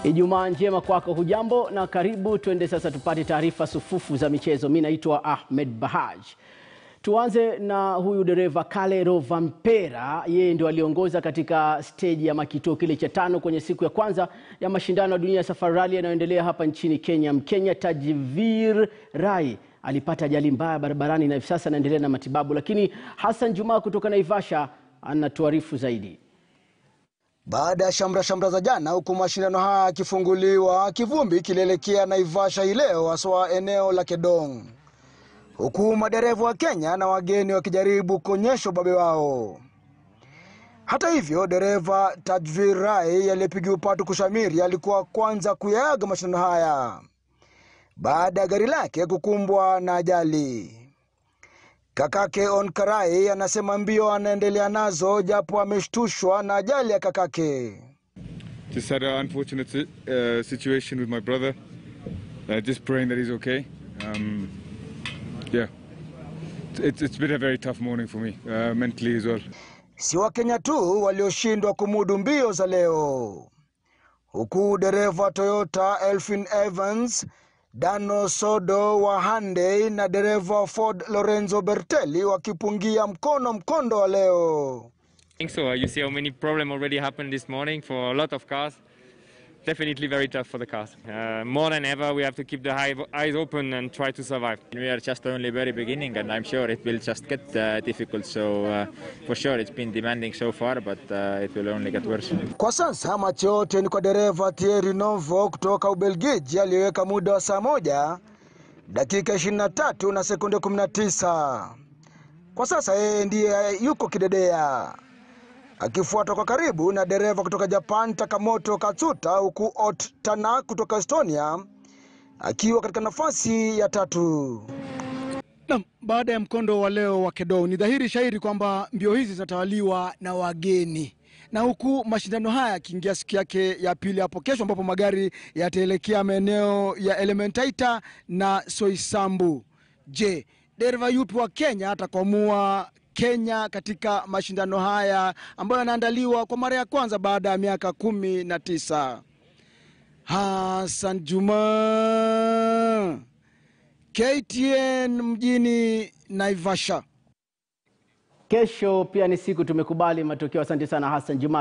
Ijumaa njema kwako, hujambo na karibu. Tuende sasa tupate taarifa sufufu za michezo. Mimi naitwa Ahmed Bahaj. Tuanze na huyu dereva Kalle Rovanperä. Yeye ndio aliongoza katika stage ya kituo kile cha 5 kwenye siku ya kwanza ya mashindano ya dunia Safari Rally yanayoendelea hapa nchini Kenya. Mkenya Tajvir Rai alipata ajali mbaya barabarani na hivi sasa anaendelea na matibabu, lakini Hassan Juma kutoka Naivasha anatuarifu zaidi. Baada ya shamra za jana, huku mashindano haya yakifunguliwa, kivumbi kilielekea Naivasha hii leo, haswa eneo la Kedong, huku madereva wa Kenya na wageni wakijaribu kuonyesha ubabe wao. Hata hivyo, dereva Tajvir Rai aliyepiga upatu kushamiri alikuwa kwanza kuyaga mashindano haya baada ya gari lake kukumbwa na ajali. Kakake Onkarai anasema mbio anaendelea nazo japo ameshtushwa na ajali ya kakake. Just had an unfortunate situation with my brother. Just praying that he's okay. Yeah, it's been a very tough morning for me, mentally as well. Si wa Kenya tu walioshindwa kumudu mbio za leo, huku dereva Toyota Elfin Evans, Dano Sodo wa Hyundai na dereva Ford Lorenzo Bertelli wakipungia mkondo wa leo. I think so. You see how many problems already happened this morning for a lot of cars. Definitely very tough for the cars. More than ever, we have to keep the eyes open and try to survive. We are just only very beginning, and I'm sure it will just get difficult. So for sure it's been demanding so far, but it will only get worse. Kwa sasa macho yote ni kwa dereva Thierry Novo kutoka Ubelgiji aliyeweka muda wa saa 1 dakika 23 na sekunde 19. Kwa sasa yeye ndiye yuko kidedea, akifuatwa kwa karibu na dereva kutoka Japan Takamoto Katsuta, huku Otana kutoka Estonia akiwa katika nafasi ya 3. Baada ya mkondo wa leo wa Kedong, ni dhahiri shahiri kwamba mbio hizi zinatawaliwa na wageni, na huku mashindano haya yakiingia siku yake ya pili hapo kesho, ambapo magari yataelekea maeneo ya Elementaita na Soisambu. Je, dereva yupi wa Kenya atakwamua Kenya katika mashindano haya ambayo yanaandaliwa kwa mara ya kwanza baada ya miaka 19? Hassan Juma, KTN mjini Naivasha. Kesho pia ni siku tumekubali matokeo. Asante sana Hassan Juma.